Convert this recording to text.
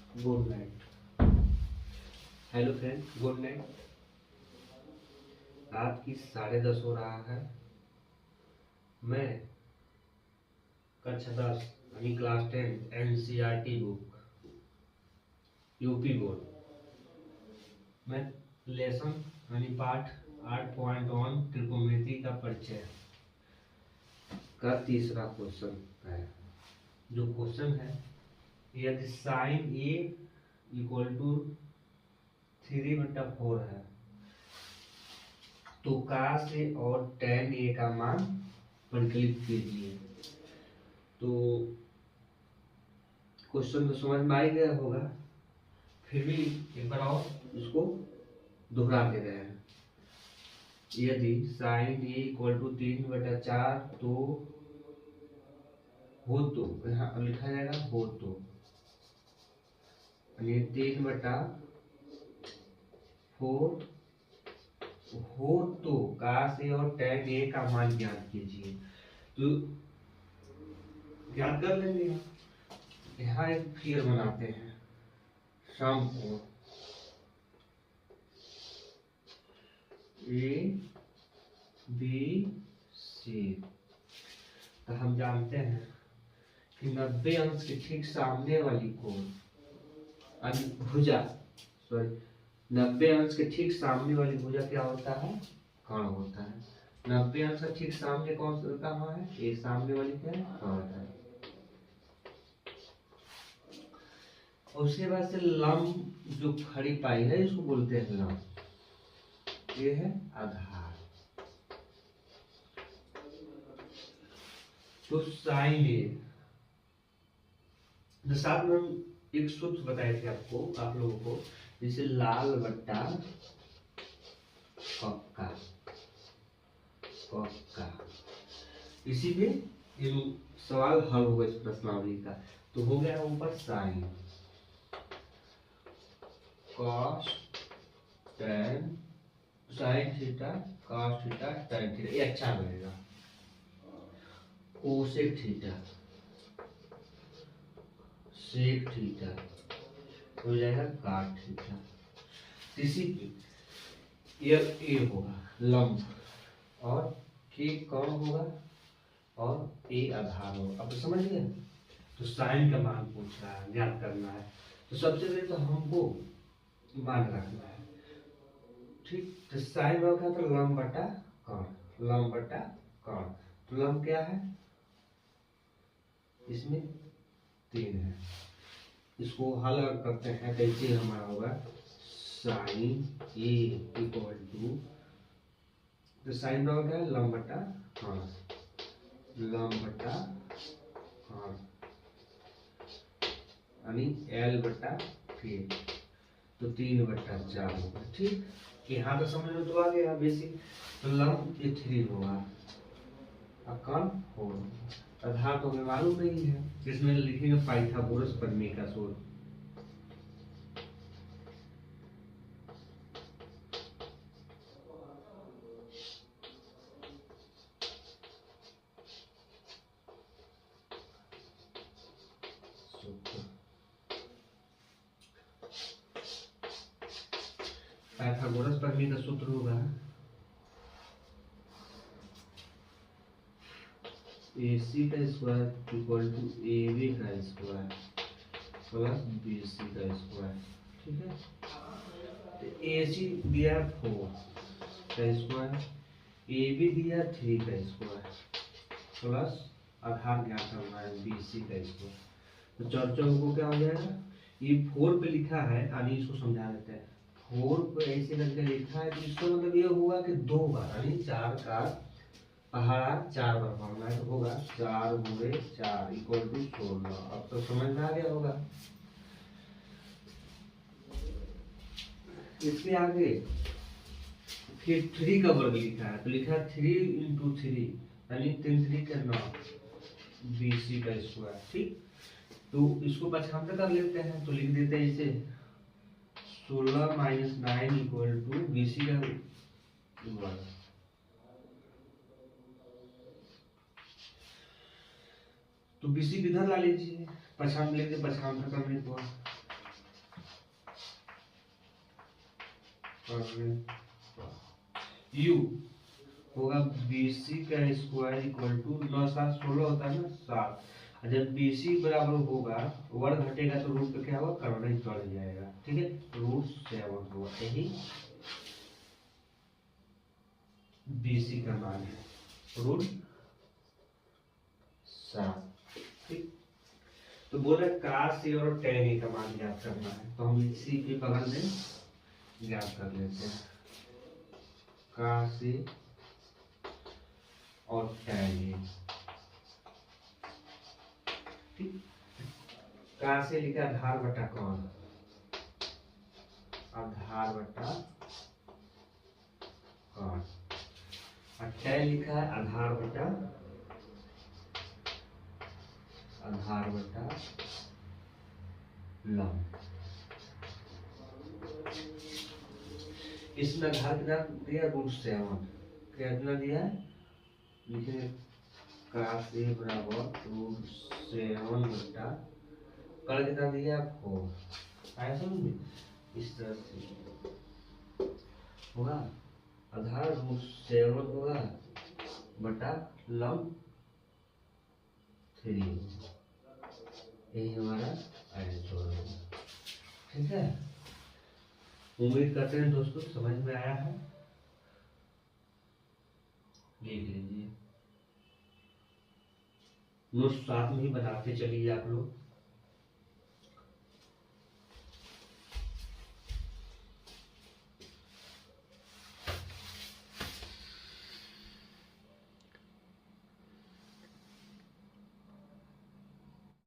Good night. Hello friend, good night. रात की 10:30 हो रहा है। मैं कक्षा 10 यानी class 10 NCERT book UP board में लेसन यानी पाठ 8.1 त्रिकोणमिति का परिचय का तीसरा क्वेश्चन है। जो क्वेश्चन है, यदि साइन ए इक्वल टू 3/4 है तो cos ए और tan ए का मान परिकलित कीजिए। तो क्वेश्चन तो समझ में आ ही गया होगा, फिर भी एक बार और इसको दोहरा दे रहे हैं। यदि साइन ए इक्वल टू 3/4 तो हो तो यहाँ लिखा जाएगा हो तो 3/4 हो तो cos ए और tan ए का मान ज्ञात कीजिए। तो ज्ञात कर लेंगे। यहाँ एक फिगर बनाते हैं, समकोण ए बी सी। तो हम जानते हैं कि 90 अंश के ठीक सामने वाली कोण भुजा 90 अंश के ठीक सामने वाली भुजा क्या होता है? कर्ण होता है। 90 अंश का ठीक सामने कौन सा कहाँ है? एक सामने वाली क्या है? कर्ण है। उसके बाद से लंब जो खड़ी पाई है इसको बोलते हैं लंब। ये है आधार। तो साइन ए, तो साथ में हम एक सूत्र बताए थे आपको, आप लोगों को, जैसे लाल बट्टा कक्का कक्का। इसी पे ये सवाल हल होगा इस प्रश्नावली का। तो हो गया ऊपर sine cos tan sine theta cos theta tan theta, ये अच्छा बनेगा। कोसेक थीटा सेक थीटा हो जाएगा काट थीटा। इसी पे ये ए होगा लंब और के कौन होगा और ए आधार होगा। अब तो समझ गए। तो साइन का मान पूछ रहा है, ज्ञात करना है। तो सबसे पहले तो हमको मान रखना है, ठीक। तो साइन में क्या था? लंब बटा कर्ण, लंब बटा कर्ण। तो लंब क्या है? इसमें 3 है। इसको हल करते हैं, कैसे हमारा होगा साइन ए इक्वल टू, तो साइन का क्या है? लंब बटा कर्ण, लंब बटा कर्ण यानी L बटा 3, तो 3/4 होगा, ठीक। यहाँ तो समझ में तो आ गया बेसिक। तो लंब ये 3 होगा और कर्ण 4। आधार तो हमें मालूम नहीं है, इसमें लिखेंगे पाइथागोरस प्रमेय का सूत्र। पाइथागोरस प्रमेय का सूत्र होगा AC का स्क्वायर इक्वल टू AB का स्क्वायर प्लस BC का स्क्वायर, ठीक है। तो AC दिया 4 का स्क्वायर, AB दिया 3 का स्क्वायर प्लस आधार ज्ञात करना है BC का स्क्वायर। तो चर्चा को क्या हो जाएगा? ये 4 पे लिखा है, यानी इसको समझा देते हैं। 4 पे ऐसे करके लिखा है, तो इसका मतलब ये हुआ कि 2 बार यानी 4 का पहाड़ा 4 बार पढ़ना है। तो होगा 4 गुणे 4 इक्वल टू 16। अब तो समझ में आ गया होगा। इसके आगे फिर 3 का वर्ग लिखा है, तो लिखा है 3 × 3 यानी 3 3 के 9 BC का स्क्वायर, ठीक। तो इसको पछाड़ कर लेते हैं, तो लिख देते हैं इसे 16 - 9 इक्वल टू BC का वर्ग। तो BC किधर ला लीजिए, पछाड़ लेंगे, पछाड़ करने को यू होगा BC का स्क्वायर इक्वल टू 9 7 16 होता है ना 7। जब BC बराबर होगा वर्ग घटेगा तो रूट पे क्या होगा करना ही चढ़ जाएगा। ठीक है √7 होगा यही BC का मान है √7। ठीक तो बोल रहे cos A और tan A का मान ज्ञात करना है तो हम इसी के बगल में ज्ञात कर लेते हैं cos A और tan A। ठीक cos A लिखा आधार बटा कौन आधार बटा कौन और tan लिखा है आधार बटा लंब। इसमें आधार कितना दिया √7 कितना दिया लिखे cos A बराबर √7 बटा कर कितना दिया 4 आया समझ इस तरह से होगा आधार √7 होगा बटा लंब 3 यही हमारा आंसर होगा। ठीक है उम्मीद करते हैं दोस्तों समझ में आया है। देख लीजिए नोट्स साथ में ही बनाते चलिए आप लोग।